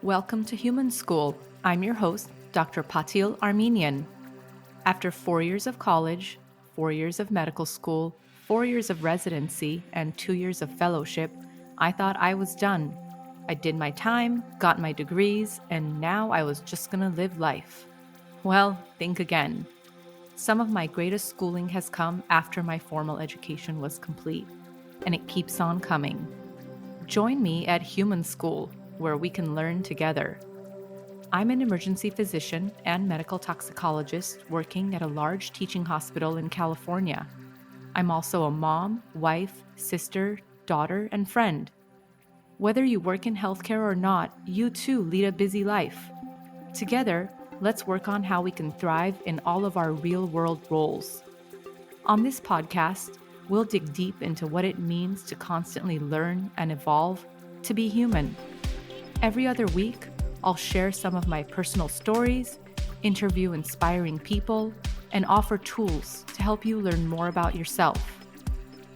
Welcome to Human School. I'm your host, Dr. Patil Armenian. After 4 years of college, 4 years of medical school, 4 years of residency, and 2 years of fellowship, I thought I was done. I did my time, got my degrees, and now I was just gonna live life. Well, think again. Some of my greatest schooling has come after my formal education was complete, and it keeps on coming. Join me at Human School, where we can learn together. I'm an emergency physician and medical toxicologist working at a large teaching hospital in California. I'm also a mom, wife, sister, daughter, and friend. Whether you work in healthcare or not, you too lead a busy life. Together, let's work on how we can thrive in all of our real world roles. On this podcast, we'll dig deep into what it means to constantly learn and evolve, to be human. Every other week, I'll share some of my personal stories, interview inspiring people, and offer tools to help you learn more about yourself.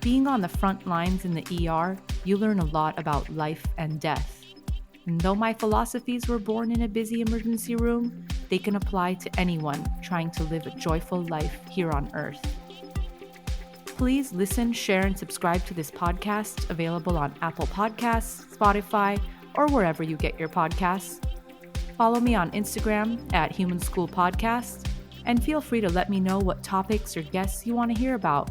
Being on the front lines in the ER, you learn a lot about life and death. And though my philosophies were born in a busy emergency room, they can apply to anyone trying to live a joyful life here on Earth. Please listen, share, and subscribe to this podcast, available on Apple Podcasts, Spotify, or wherever you get your podcasts. Follow me on Instagram at Human School Podcast, and feel free to let me know what topics or guests you want to hear about.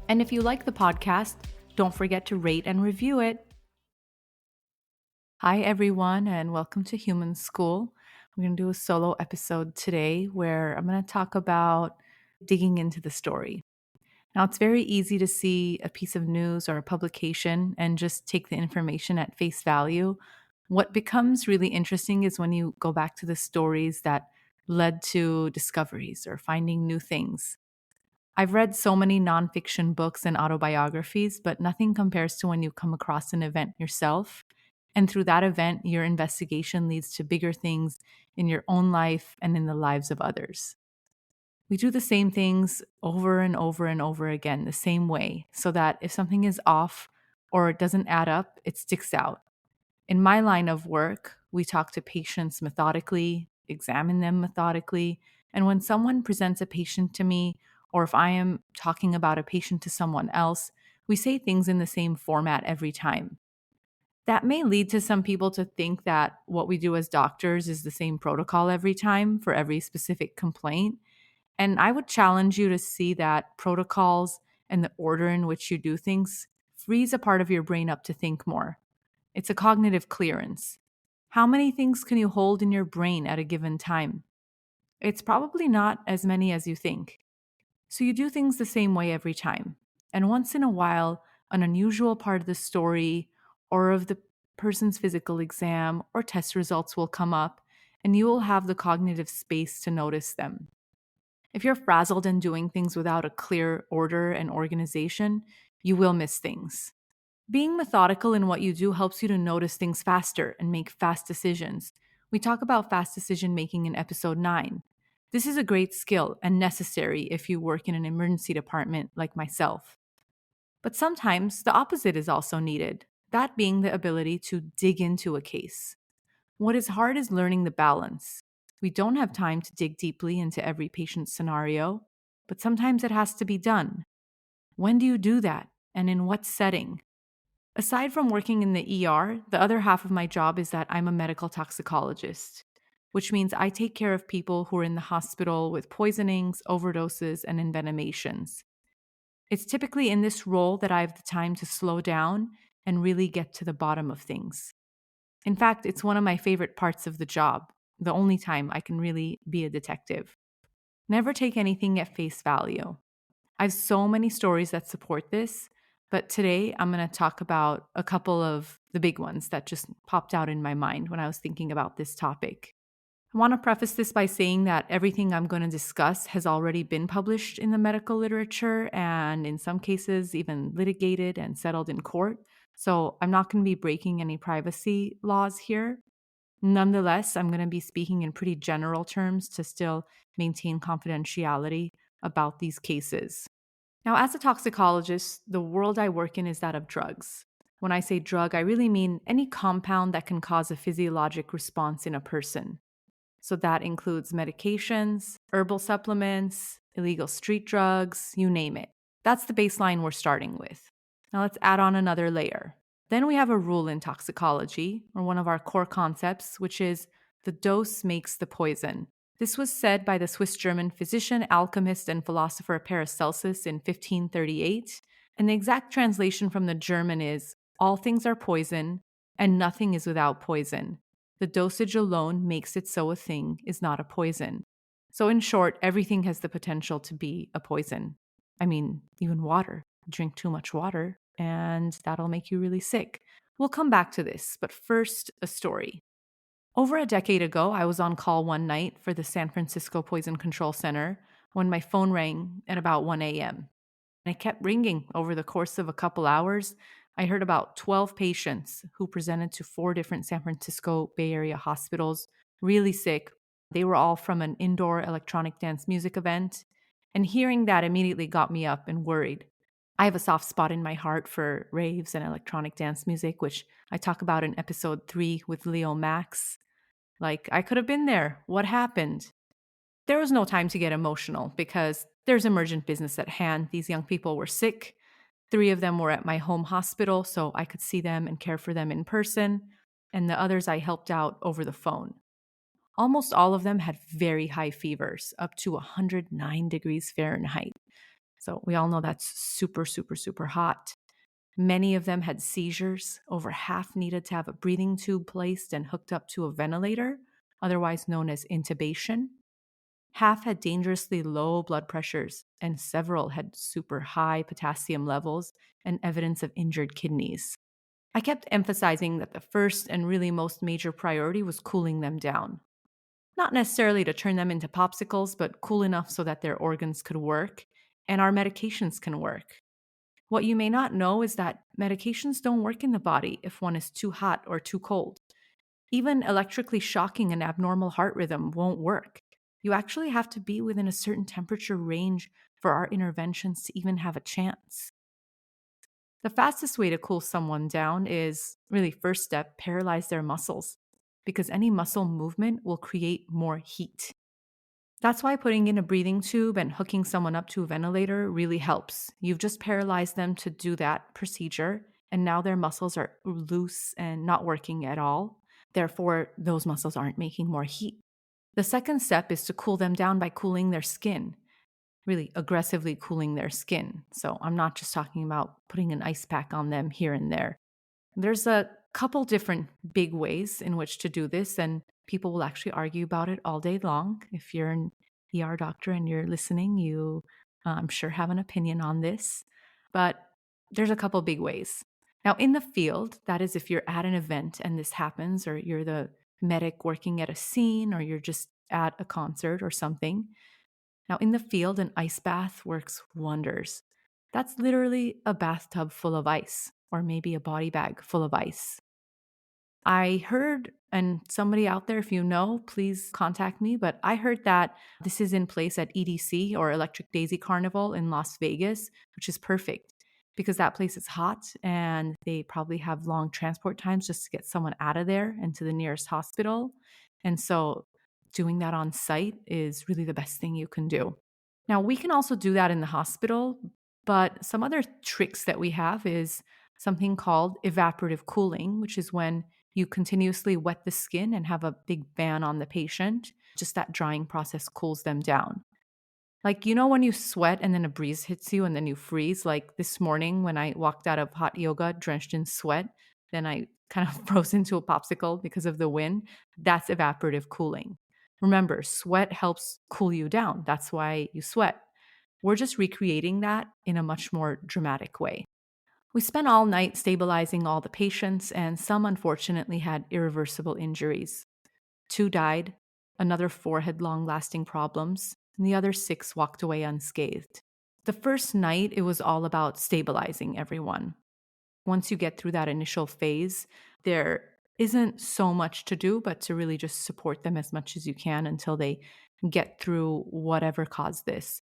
And if you like the podcast, don't forget to rate and review it. Hi, everyone, and welcome to Human School. I'm going to do a solo episode today where I'm going to talk about digging into the story. Now, it's very easy to see a piece of news or a publication and just take the information at face value. What becomes really interesting is when you go back to the stories that led to discoveries or finding new things. I've read so many nonfiction books and autobiographies, but nothing compares to when you come across an event yourself. And through that event, your investigation leads to bigger things in your own life and in the lives of others. We do the same things over and over and over again, the same way, so that if something is off or it doesn't add up, it sticks out. In my line of work, we talk to patients methodically, examine them methodically, and when someone presents a patient to me, or if I am talking about a patient to someone else, we say things in the same format every time. That may lead to some people to think that what we do as doctors is the same protocol every time for every specific complaint. And I would challenge you to see that protocols and the order in which you do things frees a part of your brain up to think more. It's a cognitive clearance. How many things can you hold in your brain at a given time? It's probably not as many as you think. So you do things the same way every time. And once in a while, an unusual part of the story or of the person's physical exam or test results will come up, and you will have the cognitive space to notice them. If you're frazzled and doing things without a clear order and organization, you will miss things. Being methodical in what you do helps you to notice things faster and make fast decisions. We talk about fast decision making in episode 9. This is a great skill and necessary if you work in an emergency department like myself. But sometimes the opposite is also needed, that being the ability to dig into a case. What is hard is learning the balance. We don't have time to dig deeply into every patient scenario, but sometimes it has to be done. When do you do that, and in what setting? Aside from working in the ER, the other half of my job is that I'm a medical toxicologist, which means I take care of people who are in the hospital with poisonings, overdoses, and envenomations. It's typically in this role that I have the time to slow down and really get to the bottom of things. In fact, it's one of my favorite parts of the job, the only time I can really be a detective. Never take anything at face value. I have so many stories that support this, but today I'm going to talk about a couple of the big ones that just popped out in my mind when I was thinking about this topic. I want to preface this by saying that everything I'm going to discuss has already been published in the medical literature and in some cases even litigated and settled in court. So I'm not going to be breaking any privacy laws here. Nonetheless, I'm going to be speaking in pretty general terms to still maintain confidentiality about these cases. Now, as a toxicologist, the world I work in is that of drugs. When I say drug, I really mean any compound that can cause a physiologic response in a person. So that includes medications, herbal supplements, illegal street drugs, you name it. That's the baseline we're starting with. Now let's add on another layer. Then we have a rule in toxicology, or one of our core concepts, which is the dose makes the poison. This was said by the Swiss German physician, alchemist, and philosopher Paracelsus in 1538. And the exact translation from the German is all things are poison, and nothing is without poison. The dosage alone makes it so a thing is not a poison. So, in short, everything has the potential to be a poison. I mean, even water. Drink too much water, and that'll make you really sick. We'll come back to this, but first, a story. Over a decade ago, I was on call one night for the San Francisco Poison Control Center when my phone rang at about 1 a.m. And it kept ringing over the course of a couple hours. I heard about 12 patients who presented to 4 different San Francisco Bay Area hospitals, really sick. They were all from an indoor electronic dance music event. And hearing that immediately got me up and worried. I have a soft spot in my heart for raves and electronic dance music, which I talk about in episode 3 with Leo Max. Like, I could have been there. What happened? There was no time to get emotional because there's emergent business at hand. These young people were sick. 3 of them were at my home hospital, so I could see them and care for them in person, and the others I helped out over the phone. Almost all of them had very high fevers, up to 109 degrees Fahrenheit. So we all know that's super, super, super hot. Many of them had seizures. Over half needed to have a breathing tube placed and hooked up to a ventilator, otherwise known as intubation. Half had dangerously low blood pressures, and several had super high potassium levels and evidence of injured kidneys. I kept emphasizing that the first and really most major priority was cooling them down. Not necessarily to turn them into popsicles, but cool enough so that their organs could work and our medications can work. What you may not know is that medications don't work in the body if one is too hot or too cold. Even electrically shocking an abnormal heart rhythm won't work. You actually have to be within a certain temperature range for our interventions to even have a chance. The fastest way to cool someone down is really, first step, paralyze their muscles, because any muscle movement will create more heat. That's why putting in a breathing tube and hooking someone up to a ventilator really helps. You've just paralyzed them to do that procedure, and now their muscles are loose and not working at all. Therefore, those muscles aren't making more heat. The second step is to cool them down by cooling their skin, really aggressively cooling their skin. So I'm not just talking about putting an ice pack on them here and there. There's a couple different big ways in which to do this, and people will actually argue about it all day long. If you're an ER doctor and you're listening, you, I'm sure, have an opinion on this. But there's a couple big ways. Now, in the field, that is, if you're at an event and this happens, or you're the medic working at a scene, or you're just at a concert or something. Now, in the field, an ice bath works wonders. That's literally a bathtub full of ice, or maybe a body bag full of ice. I heard, and somebody out there, if you know, please contact me, but I heard that this is in place at EDC, or Electric Daisy Carnival in Las Vegas, which is perfect because that place is hot and they probably have long transport times just to get someone out of there and to the nearest hospital. And so doing that on site is really the best thing you can do. Now, we can also do that in the hospital, but some other tricks that we have is something called evaporative cooling, which is when you continuously wet the skin and have a big fan on the patient. Just that drying process cools them down. Like, you know, when you sweat and then a breeze hits you and then you freeze, like this morning when I walked out of hot yoga drenched in sweat, then I kind of froze into a popsicle because of the wind. That's evaporative cooling. Remember, sweat helps cool you down. That's why you sweat. We're just recreating that in a much more dramatic way. We spent all night stabilizing all the patients, and some unfortunately had irreversible injuries. 2 died, another 4 had long lasting problems, and the other 6 walked away unscathed. The first night, it was all about stabilizing everyone. Once you get through that initial phase, there isn't so much to do, but to really just support them as much as you can until they get through whatever caused this.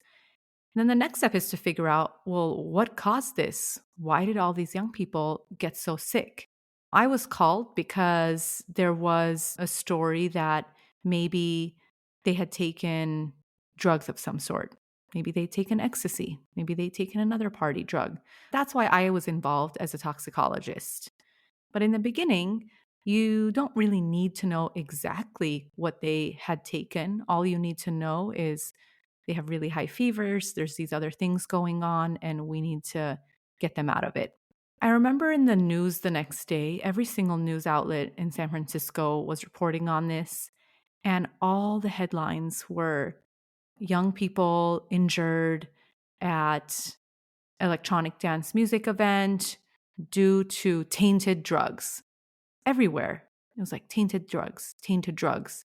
And then the next step is to figure out, well, what caused this? Why did all these young people get so sick? I was called because there was a story that maybe they had taken drugs of some sort. Maybe they'd taken ecstasy. Maybe they'd taken another party drug. That's why I was involved as a toxicologist. But in the beginning, you don't really need to know exactly what they had taken. All you need to know is they have really high fevers, there's these other things going on, and we need to get them out of it. I remember in the news the next day, every single news outlet in San Francisco was reporting on this, and all the headlines were young people injured at electronic dance music event due to tainted drugs. Everywhere. It was like tainted drugs, tainted drugs.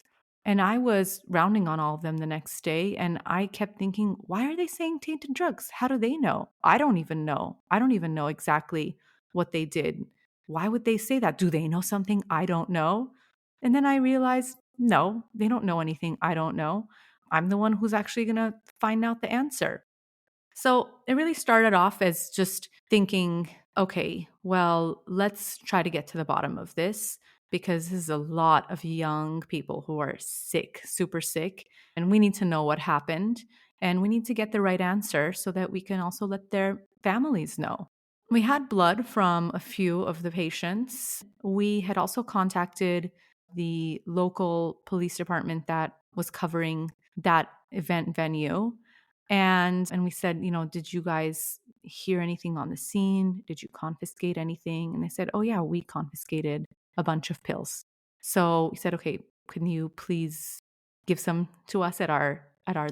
And I was rounding on all of them the next day, and I kept thinking, why are they saying tainted drugs? How do they know? I don't even know. I don't even know exactly what they did. Why would they say that? Do they know something I don't know? And then I realized, no, they don't know anything I don't know. I'm the one who's actually going to find out the answer. So it really started off as just thinking, okay, well, let's try to get to the bottom of this because this is a lot of young people who are sick, super sick, and we need to know what happened and we need to get the right answer so that we can also let their families know. We had blood from a few of the patients. We had also contacted the local police department that was covering that event venue. And we said, did you guys hear anything on the scene? Did you confiscate anything? And they said, oh yeah, we confiscated a bunch of pills. So we said, okay, can you please give some to us at our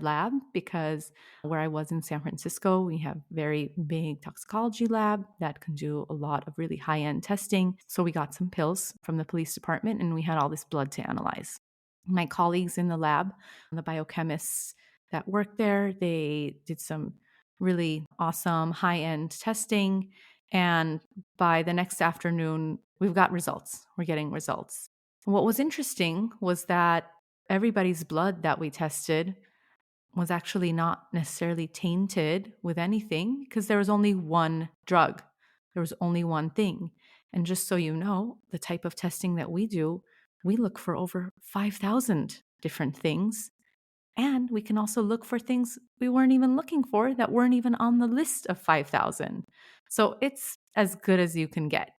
lab? Because where I was in San Francisco, we have very big toxicology lab that can do a lot of really high-end testing. So we got some pills from the police department and we had all this blood to analyze. My colleagues in the lab, the biochemists that worked there, they did some really awesome high-end testing. And by the next afternoon, we've got results. We're getting results. What was interesting was that everybody's blood that we tested was actually not necessarily tainted with anything because there was only one drug. There was only one thing. And just so you know, the type of testing that we do, we look for over 5,000 different things. And we can also look for things we weren't even looking for that weren't even on the list of 5,000. So it's as good as you can get.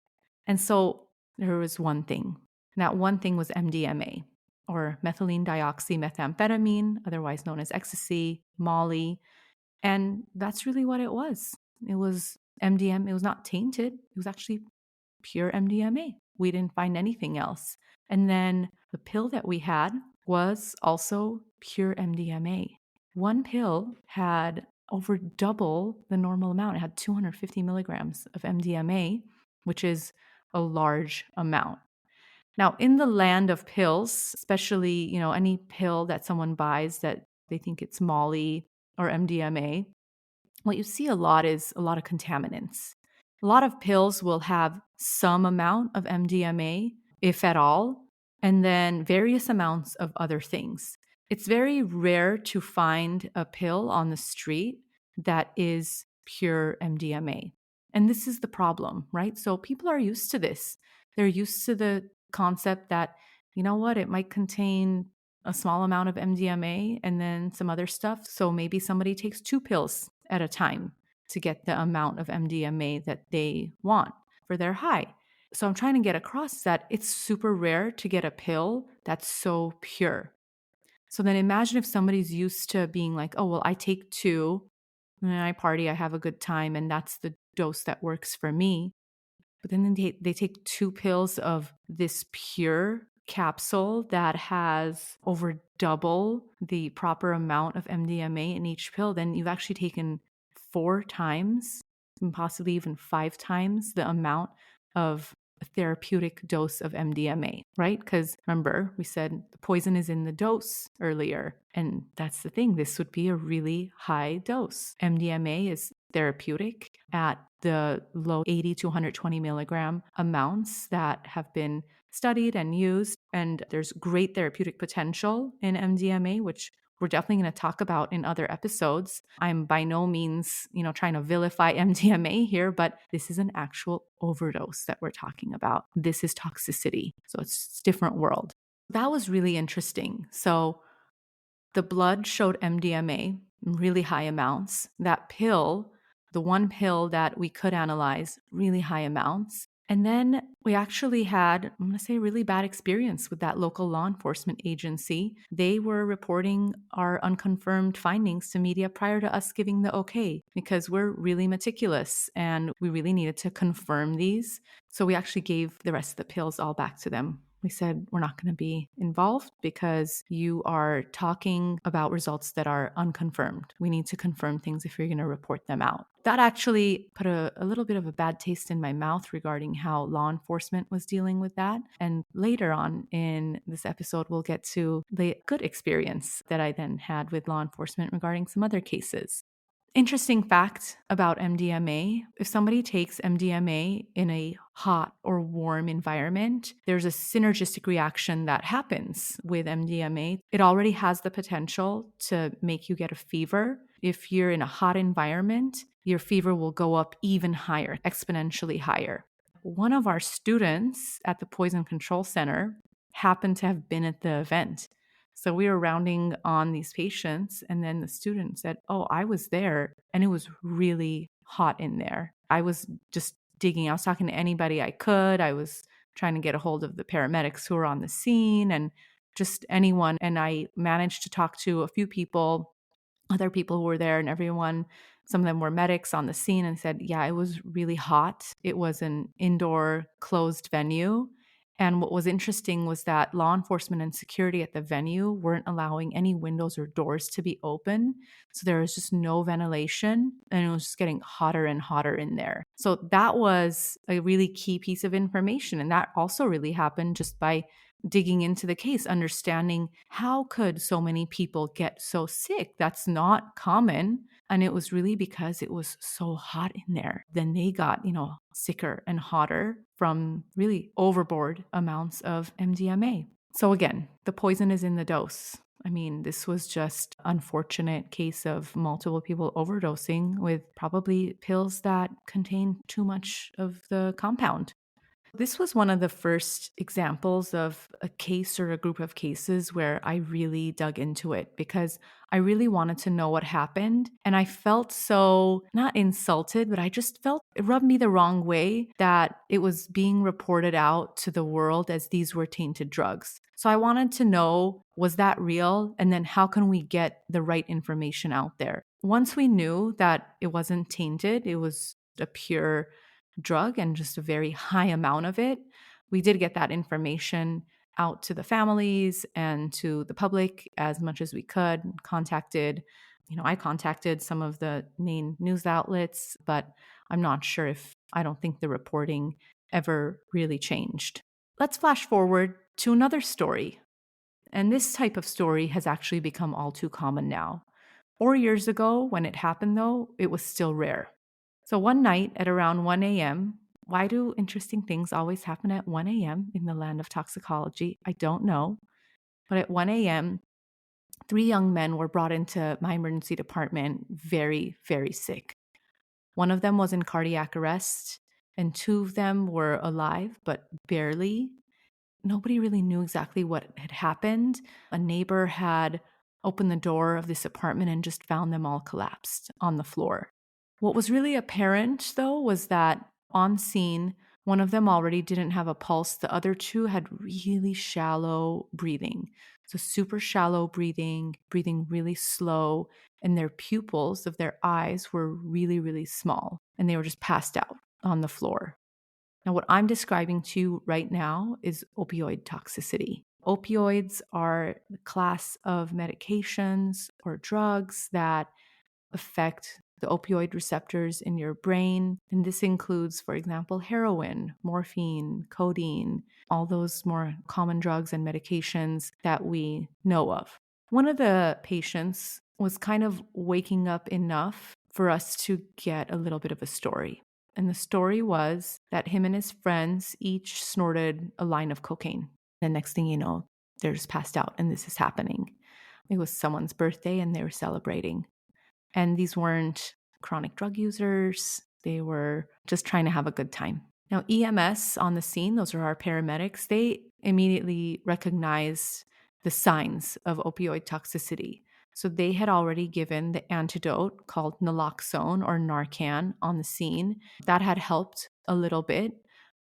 And so there was one thing. That one thing was MDMA, or methylene dioxymethamphetamine, otherwise known as ecstasy, Molly. And that's really what it was. It was MDMA. It was not tainted. It was actually pure MDMA. We didn't find anything else. And then the pill that we had was also pure MDMA. One pill had over double the normal amount. It had 250 milligrams of MDMA, which is a large amount. Now, in the land of pills, especially, any pill that someone buys that they think it's Molly or MDMA, what you see a lot is a lot of contaminants. A lot of pills will have some amount of MDMA, if at all, and then various amounts of other things. It's very rare to find a pill on the street that is pure MDMA. And this is the problem, right? So people are used to this. They're used to the concept that, it might contain a small amount of MDMA and then some other stuff. So maybe somebody takes 2 pills at a time to get the amount of MDMA that they want for their high. So I'm trying to get across that it's super rare to get a pill that's so pure. So then imagine if somebody's used to being like, oh, well, I take 2 and then I party, I have a good time, and that's the dose that works for me. But then they take 2 pills of this pure capsule that has over double the proper amount of MDMA in each pill. Then you've actually taken 4 times, and possibly even 5 times the amount of a therapeutic dose of MDMA, right? Because remember, we said the poison is in the dose earlier. And that's the thing. This would be a really high dose. MDMA is therapeutic at the low 80 to 120 milligram amounts that have been studied and used. And there's great therapeutic potential in MDMA, which we're definitely going to talk about in other episodes. I'm by no means, trying to vilify MDMA here, but this is an actual overdose that we're talking about. This is toxicity. So it's a different world. That was really interesting. So the blood showed MDMA, really high amounts. That pill, the one pill that we could analyze, really high amounts. And then we actually had, I'm going to say, a really bad experience with that local law enforcement agency. They were reporting our unconfirmed findings to media prior to us giving the okay, because we're really meticulous and we really needed to confirm these. So we actually gave the rest of the pills all back to them. We said, we're not going to be involved because you are talking about results that are unconfirmed. We need to confirm things if you're going to report them out. That actually put a little bit of a bad taste in my mouth regarding how law enforcement was dealing with that. And later on in this episode, we'll get to the good experience that I then had with law enforcement regarding some other cases. Interesting fact about MDMA, if somebody takes MDMA in a hot or warm environment, there's a synergistic reaction that happens with MDMA. It already has the potential to make you get a fever. If you're in a hot environment, your fever will go up even higher, exponentially higher. One of our students at the Poison Control Center happened to have been at the event. So we were rounding on these patients, and then the student said, "Oh, I was there, and it was really hot in there. I was just digging. I was talking to anybody I could. I was trying to get a hold of the paramedics who were on the scene and just anyone. And I managed to talk to a few people, other people who were there, and everyone, some of them were medics on the scene, and said, yeah, it was really hot. It was an indoor closed venue. And what was interesting was that law enforcement and security at the venue weren't allowing any windows or doors to be open. So there was just no ventilation, and it was just getting hotter and hotter in there. So that was a really key piece of information. And that also really happened just by digging into the case, understanding how could so many people get so sick? That's not common. And it was really because it was so hot in there. Then they got, sicker and hotter from really overboard amounts of MDMA. So again, the poison is in the dose. I mean, this was just an unfortunate case of multiple people overdosing with probably pills that contain too much of the compound. This was one of the first examples of a case or a group of cases where I really dug into it because I really wanted to know what happened. And I felt so not insulted, but I just felt it rubbed me the wrong way that it was being reported out to the world as these were tainted drugs. So I wanted to know, was that real? And then how can we get the right information out there? Once we knew that it wasn't tainted, it was a pure drug and just a very high amount of it, we did get that information out to the families and to the public as much as we could. I contacted some of the main news outlets, but I'm not sure I don't think the reporting ever really changed. Let's flash forward to another story. And this type of story has actually become all too common now. 4 years ago, when it happened, though, it was still rare. So one night at around 1 a.m., why do interesting things always happen at 1 a.m. in the land of toxicology? I don't know. But at 1 a.m., 3 young men were brought into my emergency department very, very sick. One of them was in cardiac arrest, and 2 of them were alive, but barely. Nobody really knew exactly what had happened. A neighbor had opened the door of this apartment and just found them all collapsed on the floor. What was really apparent, though, was that on scene, one of them already didn't have a pulse. The other 2 had really shallow breathing. So super shallow breathing really slow, and their pupils of their eyes were really, really small, and they were just passed out on the floor. Now, what I'm describing to you right now is opioid toxicity. Opioids are the class of medications or drugs that affect the opioid receptors in your brain. And this includes, for example, heroin, morphine, codeine, all those more common drugs and medications that we know of. One of the patients was kind of waking up enough for us to get a little bit of a story. And the story was that him and his friends each snorted a line of cocaine. The next thing you know, they're just passed out and this is happening. it was someone's birthday and they were celebrating. And these weren't chronic drug users, they were just trying to have a good time. Now, EMS on the scene, those are our paramedics, they immediately recognized the signs of opioid toxicity. So they had already given the antidote called naloxone or Narcan on the scene. That had helped a little bit,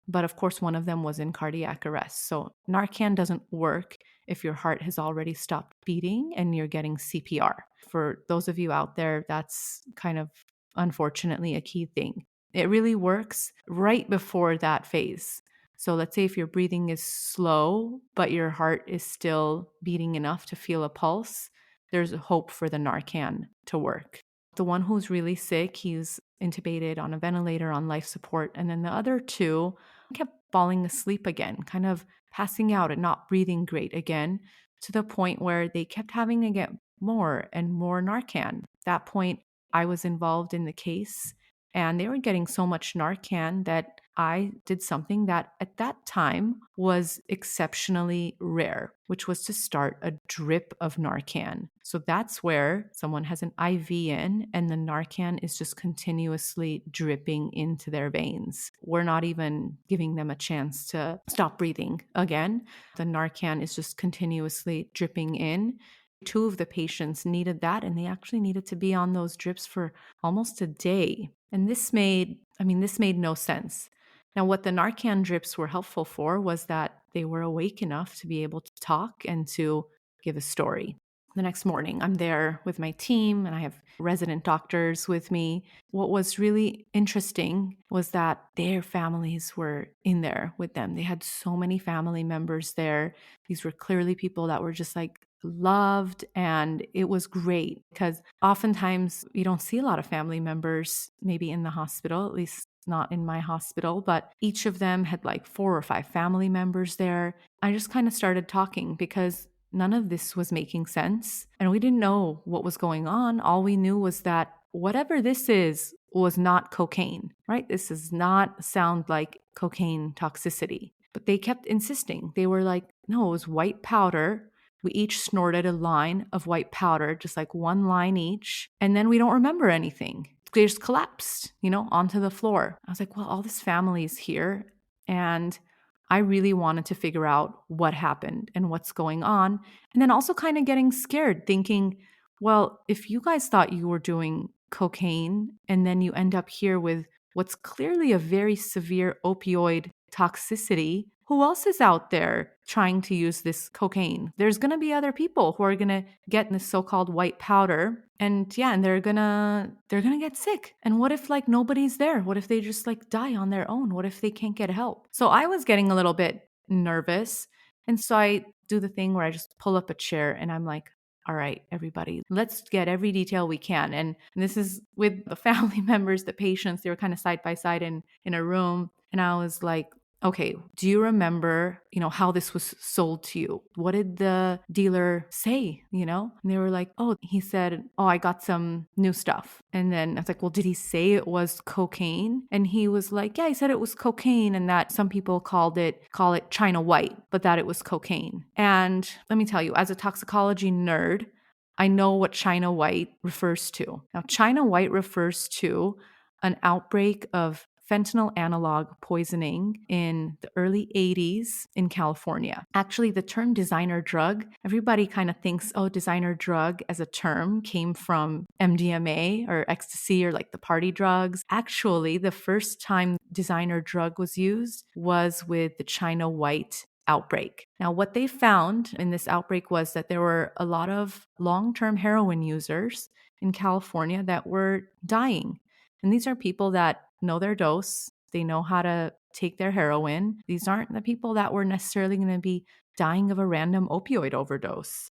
but of course, one of them was in cardiac arrest. So Narcan doesn't work if your heart has already stopped beating and you're getting CPR. For those of you out there, that's kind of unfortunately a key thing. It really works right before that phase. So let's say if your breathing is slow, but your heart is still beating enough to feel a pulse, there's hope for the Narcan to work. The one who's really sick, he's intubated on a ventilator on life support. And then the other two kept falling asleep again, kind of passing out and not breathing great again, to the point where they kept having to get more and more Narcan. At that point, I was involved in the case and they were getting so much Narcan that I did something that at that time was exceptionally rare, which was to start a drip of Narcan. So that's where someone has an IV in and the Narcan is just continuously dripping into their veins. We're not even giving them a chance to stop breathing again. The Narcan is just continuously dripping in. Two of the patients needed that, and they actually needed to be on those drips for almost a day. And this made no sense. Now, what the Narcan drips were helpful for was that they were awake enough to be able to talk and to give a story. The next morning, I'm there with my team and I have resident doctors with me. What was really interesting was that their families were in there with them. They had so many family members there. These were clearly people that were just like loved, and it was great because oftentimes you don't see a lot of family members maybe in the hospital, at least not in my hospital, but each of them had like 4 or 5 family members there. I just kind of started talking because none of this was making sense and we didn't know what was going on. All we knew was that whatever this is was not cocaine, right? This does not sound like cocaine toxicity. But they kept insisting. They were like, no, it was white powder. We each snorted a line of white powder, just like one line each. And then we don't remember anything. They just collapsed, onto the floor. I was like, well, all this family is here. And I really wanted to figure out what happened and what's going on. And then also kind of getting scared, thinking, well, if you guys thought you were doing cocaine and then you end up here with what's clearly a very severe opioid toxicity, who else is out there trying to use this cocaine? There's going to be other people who are going to get this so-called white powder and they're going to get sick. And what if like nobody's there? What if they just like die on their own? What if they can't get help? So I was getting a little bit nervous. And so I do the thing where I just pull up a chair and I'm like, all right, everybody, let's get every detail we can. And this is with the family members, the patients, they were kind of side by side in a room. And I was like, okay, do you remember, how this was sold to you? What did the dealer say, And they were like, oh, he said, oh, I got some new stuff. And then I was like, well, did he say it was cocaine? And he was like, yeah, he said it was cocaine and that some people call it China white, but that it was cocaine. And let me tell you, as a toxicology nerd, I know what China white refers to. Now, China white refers to an outbreak of fentanyl analog poisoning in the early 80s in California. Actually, the term designer drug, everybody kind of thinks, oh, designer drug as a term came from MDMA or ecstasy or like the party drugs. Actually, the first time designer drug was used was with the China white outbreak. Now, what they found in this outbreak was that there were a lot of long-term heroin users in California that were dying. And these are people that know their dose. They know how to take their heroin. These aren't the people that were necessarily going to be dying of a random opioid overdose.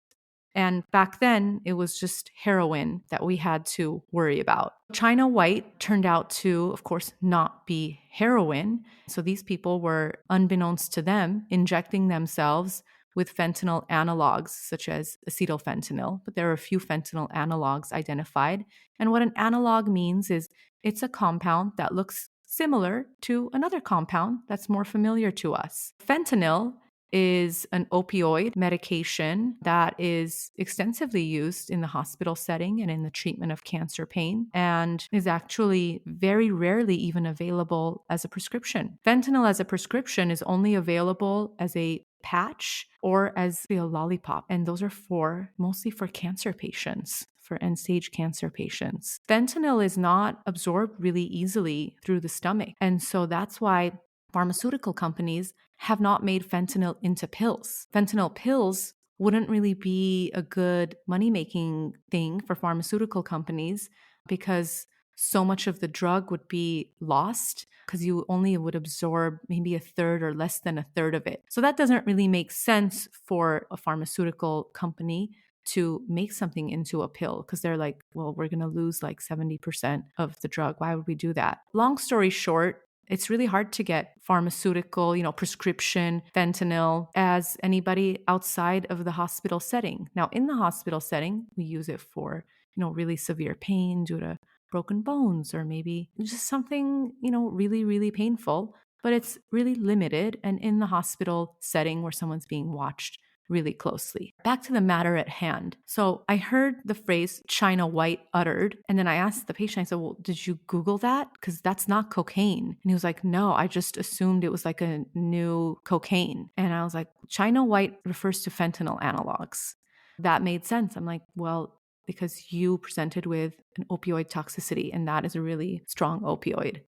And back then, it was just heroin that we had to worry about. China white turned out to, of course, not be heroin. So these people were, unbeknownst to them, injecting themselves with fentanyl analogs, such as acetylfentanyl. But there are a few fentanyl analogs identified. And what an analog means is it's a compound that looks similar to another compound that's more familiar to us. Fentanyl is an opioid medication that is extensively used in the hospital setting and in the treatment of cancer pain, and is actually very rarely even available as a prescription. Fentanyl as a prescription is only available as a patch or as a lollipop, and those are mostly for cancer patients, for end-stage cancer patients. Fentanyl is not absorbed really easily through the stomach, and so that's why pharmaceutical companies have not made fentanyl into pills. Fentanyl pills wouldn't really be a good money-making thing for pharmaceutical companies because so much of the drug would be lost because you only would absorb maybe a third or less than a third of it. So that doesn't really make sense for a pharmaceutical company to make something into a pill because they're like, well, we're going to lose like 70% of the drug. Why would we do that? Long story short, it's really hard to get pharmaceutical, prescription fentanyl as anybody outside of the hospital setting. Now, in the hospital setting, we use it for, really severe pain due to broken bones or maybe just something, really, really painful, but it's really limited and in the hospital setting where someone's being watched really closely. Back to the matter at hand. So I heard the phrase China White uttered, and then I asked the patient, I said, well, did you Google that? Because that's not cocaine. And he was like, no, I just assumed it was like a new cocaine. And I was like, China White refers to fentanyl analogs. That made sense. I'm like, well, because you presented with an opioid toxicity, and that is a really strong opioid.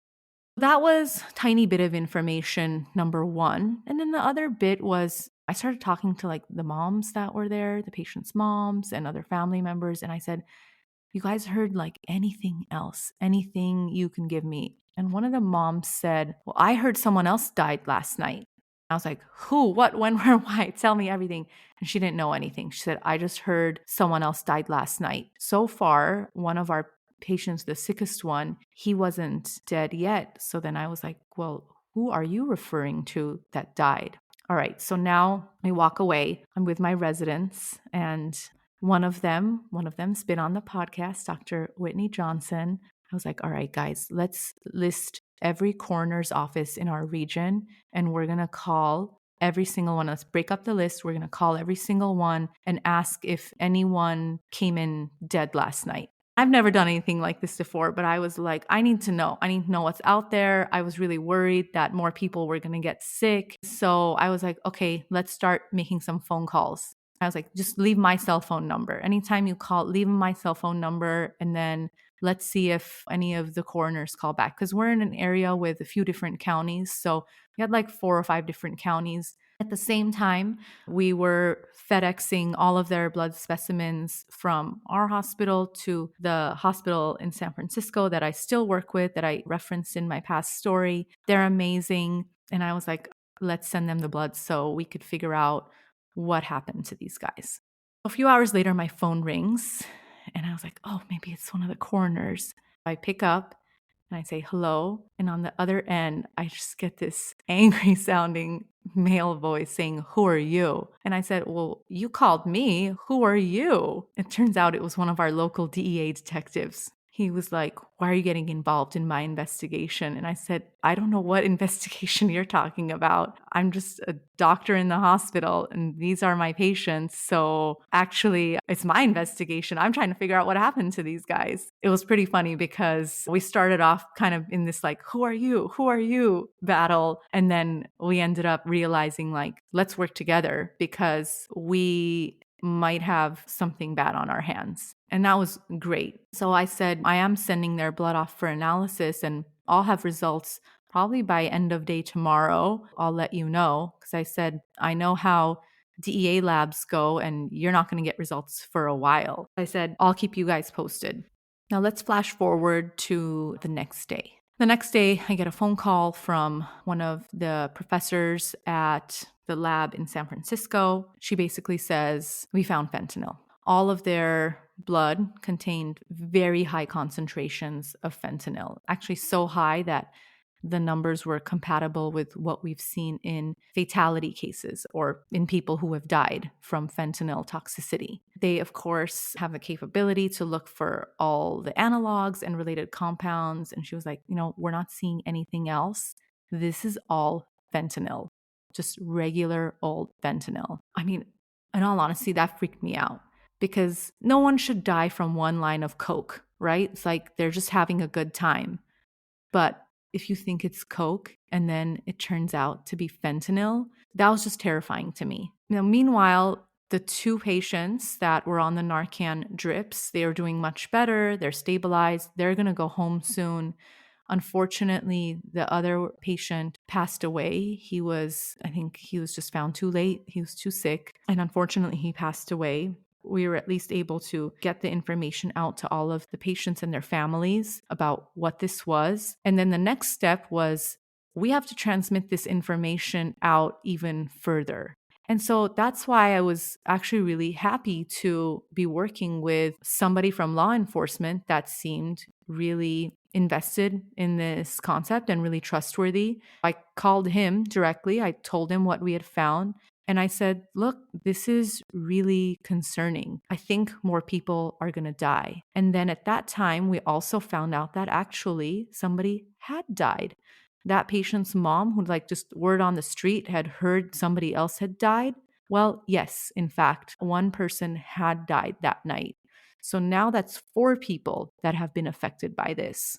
That was a tiny bit of information, number one. And then the other bit was I started talking to like the moms that were there, the patient's moms and other family members. And I said, you guys heard like anything else, anything you can give me? And one of the moms said, well, I heard someone else died last night. I was like, who, what, when, where, why? Tell me everything. And she didn't know anything. She said, I just heard someone else died last night. So far, one of our patients, the sickest one, he wasn't dead yet. So then I was like, well, who are you referring to that died? All right, so now we walk away. I'm with my residents, and one of them's been on the podcast, Dr. Whitney Johnson. I was like, all right, guys, let's list every coroner's office in our region, and we're going to call every single one. Let's break up the list. We're going to call every single one and ask if anyone came in dead last night. I've never done anything like this before, but I was like, I need to know. I need to know what's out there. I was really worried that more people were going to get sick. So I was like, okay, let's start making some phone calls. I was like, just leave my cell phone number. Anytime you call, leave my cell phone number, and then let's see if any of the coroners call back. Because we're in an area with a few different counties. So we had like 4 or 5 different counties. At the same time, we were FedExing all of their blood specimens from our hospital to the hospital in San Francisco that I still work with, that I referenced in my past story. They're amazing. And I was like, let's send them the blood so we could figure out what happened to these guys. A few hours later, my phone rings, and I was like, oh, maybe it's one of the coroners. I pick up and I say hello. And on the other end, I just get this angry sounding male voice saying, who are you? And I said, well, you called me. Who are you? It turns out it was one of our local DEA detectives. He was like, why are you getting involved in my investigation? And I said, I don't know what investigation you're talking about. I'm just a doctor in the hospital and these are my patients. So actually, it's my investigation. I'm trying to figure out what happened to these guys. It was pretty funny because we started off kind of in this like, who are you? Who are you battle. And then we ended up realizing like, let's work together because we might have something bad on our hands. And that was great. So I said, I am sending their blood off for analysis and I'll have results probably by end of day tomorrow. I'll let you know. Because I said, I know how DEA labs go and you're not going to get results for a while. I said, I'll keep you guys posted. Now let's flash forward to the next day. The next day, I get a phone call from one of the professors at the lab in San Francisco. She basically says, we found fentanyl. All of their blood contained very high concentrations of fentanyl, actually so high that the numbers were compatible with what we've seen in fatality cases or in people who have died from fentanyl toxicity. They, of course, have the capability to look for all the analogs and related compounds. And she was like, we're not seeing anything else. This is all fentanyl. just regular old fentanyl. I mean, in all honesty, that freaked me out because no one should die from one line of coke, right? It's like they're just having a good time. But if you think it's coke and then it turns out to be fentanyl, that was just terrifying to me. Now, meanwhile, the two patients that were on the Narcan drips, they are doing much better. They're stabilized. They're going to go home soon. Unfortunately, the other patient passed away. I think he was just found too late. He was too sick. And unfortunately, he passed away. We were at least able to get the information out to all of the patients and their families about what this was. And then the next step was we have to transmit this information out even further. And so that's why I was actually really happy to be working with somebody from law enforcement that seemed really invested in this concept and really trustworthy. I called him directly. I told him what we had found. And I said, look, this is really concerning. I think more people are going to die. And then at that time, we also found out that actually somebody had died. That patient's mom, who just word on the street had heard somebody else had died. Well, yes, in fact, one person had died that night. So now that's 4 people that have been affected by this.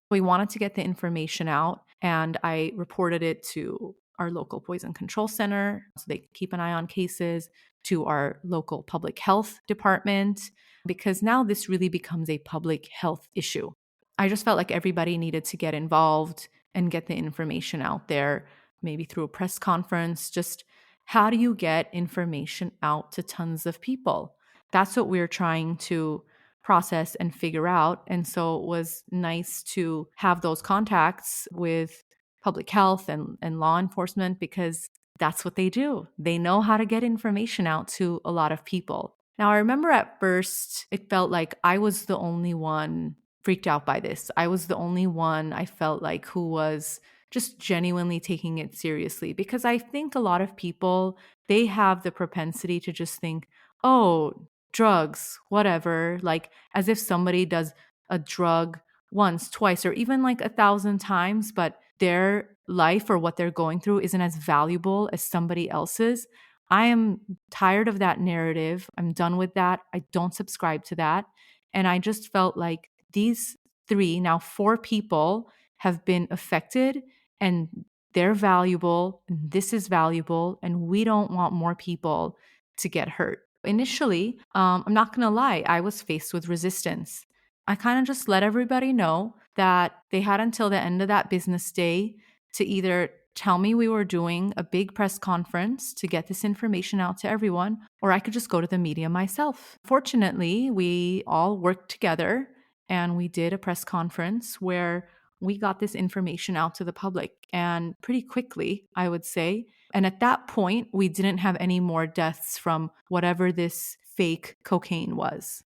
We wanted to get the information out, and I reported it to our local poison control center so they keep an eye on cases, to our local public health department, because now this really becomes a public health issue. I just felt like everybody needed to get involved and get the information out there, maybe through a press conference. Just how do you get information out to tons of people? That's what we're trying to process and figure out. And so it was nice to have those contacts with public health and law enforcement because that's what they do. They know how to get information out to a lot of people. Now, I remember at first it felt like I was the only one freaked out by this. I was the only one I felt like who was just genuinely taking it seriously, because I think a lot of people, they have the propensity to just think, oh, drugs, whatever, like as if somebody does a drug once, twice, or even like 1,000 times, but their life or what they're going through isn't as valuable as somebody else's. I am tired of that narrative. I'm done with that. I don't subscribe to that. And I just felt like these 3, now 4 people have been affected, and they're valuable, and this is valuable, and we don't want more people to get hurt. Initially, I'm not going to lie, I was faced with resistance. I kind of just let everybody know that they had until the end of that business day to either tell me we were doing a big press conference to get this information out to everyone, or I could just go to the media myself. Fortunately, we all worked together and we did a press conference where we got this information out to the public, and pretty quickly, I would say. And at that point, we didn't have any more deaths from whatever this fake cocaine was.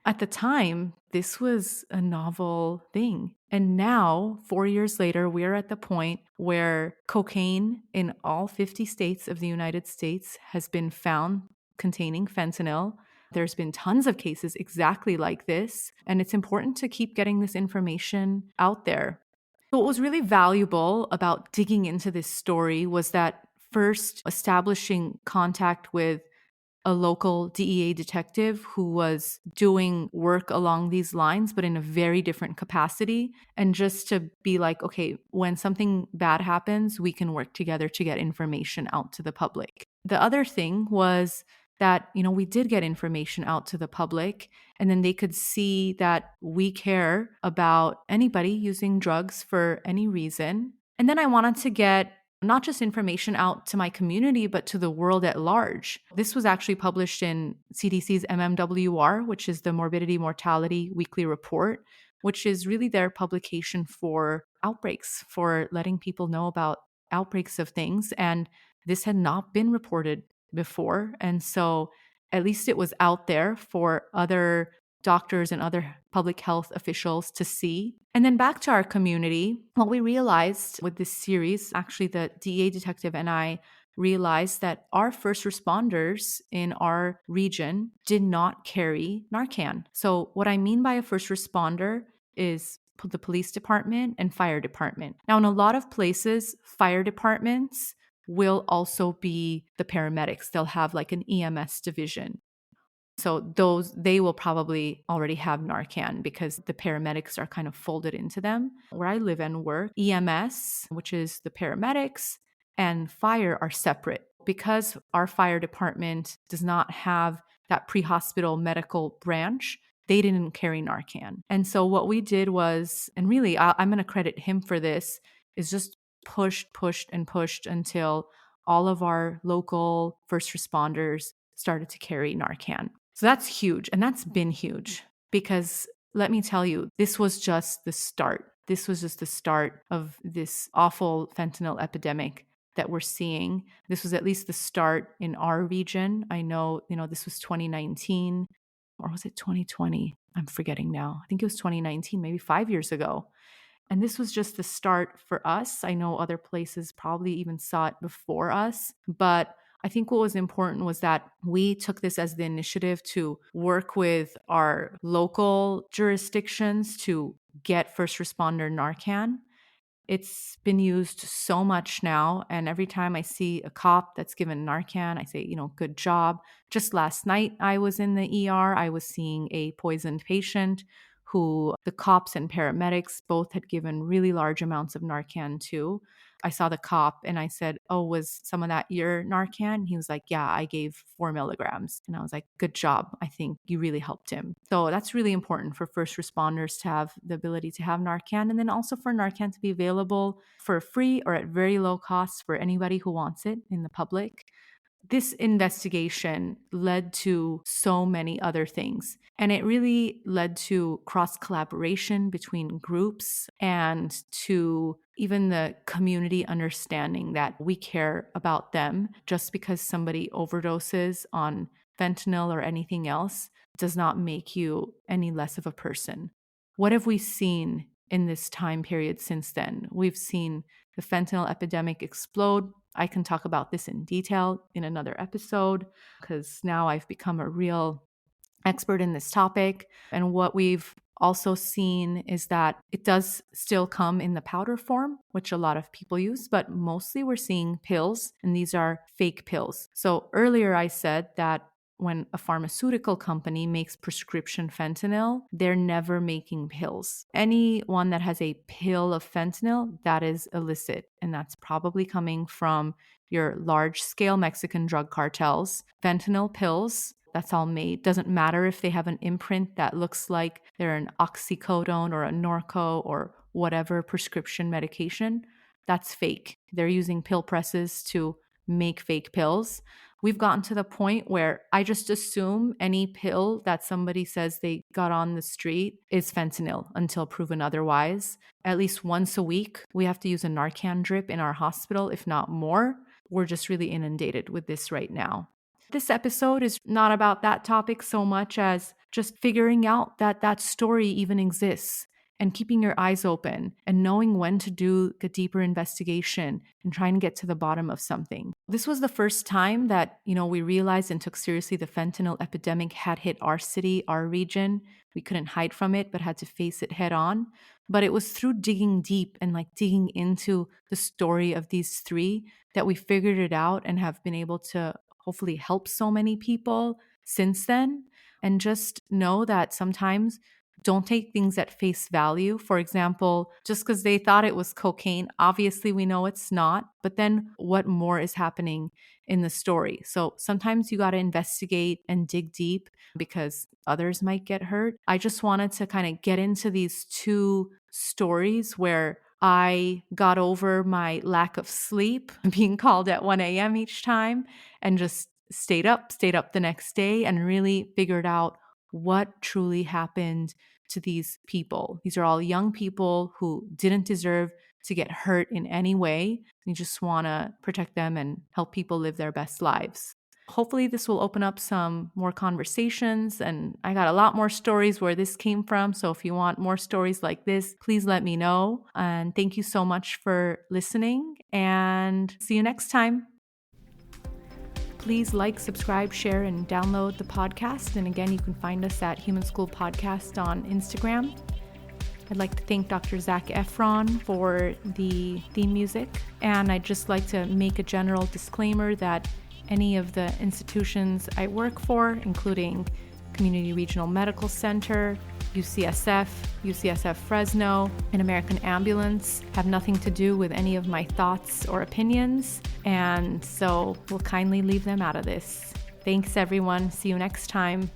At the time, this was a novel thing. And now, 4 years later, we're at the point where cocaine in all 50 states of the United States has been found containing fentanyl. There's been tons of cases exactly like this, and it's important to keep getting this information out there. So what was really valuable about digging into this story was that first, establishing contact with a local DEA detective who was doing work along these lines, but in a very different capacity. And just to be like, okay, when something bad happens, we can work together to get information out to the public. The other thing was that, we did get information out to the public, and then they could see that we care about anybody using drugs for any reason. And then I wanted to get not just information out to my community, but to the world at large. This was actually published in CDC's MMWR, which is the Morbidity Mortality Weekly Report, which is really their publication for outbreaks, for letting people know about outbreaks of things. And this had not been reported before. And so at least it was out there for other doctors and other public health officials to see. And then back to our community, what we realized with this series, actually the DEA detective and I realized that our first responders in our region did not carry Narcan. So what I mean by a first responder is the police department and fire department. Now, in a lot of places, fire departments will also be the paramedics. They'll have like an EMS division. So they will probably already have Narcan because the paramedics are kind of folded into them. Where I live and work, EMS, which is the paramedics, and fire are separate. Because our fire department does not have that pre-hospital medical branch, they didn't carry Narcan. And so what we did was, and really I'm going to credit him for this, is just pushed until all of our local first responders started to carry Narcan. So that's huge. And that's been huge because let me tell you, this was just the start. This was just the start of this awful fentanyl epidemic that we're seeing. This was at least the start in our region. I know, this was 2019 or was it 2020? I'm forgetting now. I think it was 2019, maybe 5 years ago. And this was just the start for us. I know other places probably even saw it before us, but I think what was important was that we took this as the initiative to work with our local jurisdictions to get first responder Narcan. It's been used so much now. And every time I see a cop that's given Narcan, I say, good job. Just last night, I was in the ER. I was seeing a poisoned patient who the cops and paramedics both had given really large amounts of Narcan to. I saw the cop and I said, "Oh, was some of that your Narcan?" He was like, "Yeah, I gave 4 milligrams." And I was like, "Good job. I think you really helped him." So that's really important for first responders to have the ability to have Narcan, and then also for Narcan to be available for free or at very low cost for anybody who wants it in the public. This investigation led to so many other things, and it really led to cross collaboration between groups and to even the community understanding that we care about them. Just because somebody overdoses on fentanyl or anything else does not make you any less of a person. What have we seen in this time period since then? We've seen the fentanyl epidemic explode. I can talk about this in detail in another episode because now I've become a real expert in this topic. And what we've also seen is that it does still come in the powder form, which a lot of people use, but mostly we're seeing pills, and these are fake pills. So earlier I said that when a pharmaceutical company makes prescription fentanyl, they're never making pills. Anyone that has a pill of fentanyl, that is illicit. And that's probably coming from your large-scale Mexican drug cartels. Fentanyl pills, that's all made. Doesn't matter if they have an imprint that looks like they're an oxycodone or a Norco or whatever prescription medication. That's fake. They're using pill presses to make fake pills. We've gotten to the point where I just assume any pill that somebody says they got on the street is fentanyl until proven otherwise. At least once a week, we have to use a Narcan drip in our hospital, if not more. We're just really inundated with this right now. This episode is not about that topic so much as just figuring out that that story even exists and keeping your eyes open and knowing when to do a deeper investigation and trying to get to the bottom of something. This was the first time that, we realized and took seriously the fentanyl epidemic had hit our city, our region. We couldn't hide from it, but had to face it head on. But it was through digging deep and digging into the story of these three that we figured it out and have been able to hopefully help so many people since then. And just know that sometimes don't take things at face value. For example, just because they thought it was cocaine, obviously we know it's not, but then what more is happening in the story? So sometimes you got to investigate and dig deep because others might get hurt. I just wanted to kind of get into these two stories where I got over my lack of sleep, being called at 1 a.m. each time, and just stayed up the next day and really figured out what truly happened to these people. These are all young people who didn't deserve to get hurt in any way. You just want to protect them and help people live their best lives. Hopefully this will open up some more conversations, and I got a lot more stories where this came from. So if you want more stories like this, please let me know. And thank you so much for listening, and see you next time. Please like, subscribe, share, and download the podcast. And again, you can find us at Human School Podcast on Instagram. I'd like to thank Dr. Zac Efron for the theme music. And I'd just like to make a general disclaimer that any of the institutions I work for, including Community Regional Medical Center, UCSF Fresno, and American Ambulance, have nothing to do with any of my thoughts or opinions, and so we'll kindly leave them out of this. Thanks, everyone. See you next time.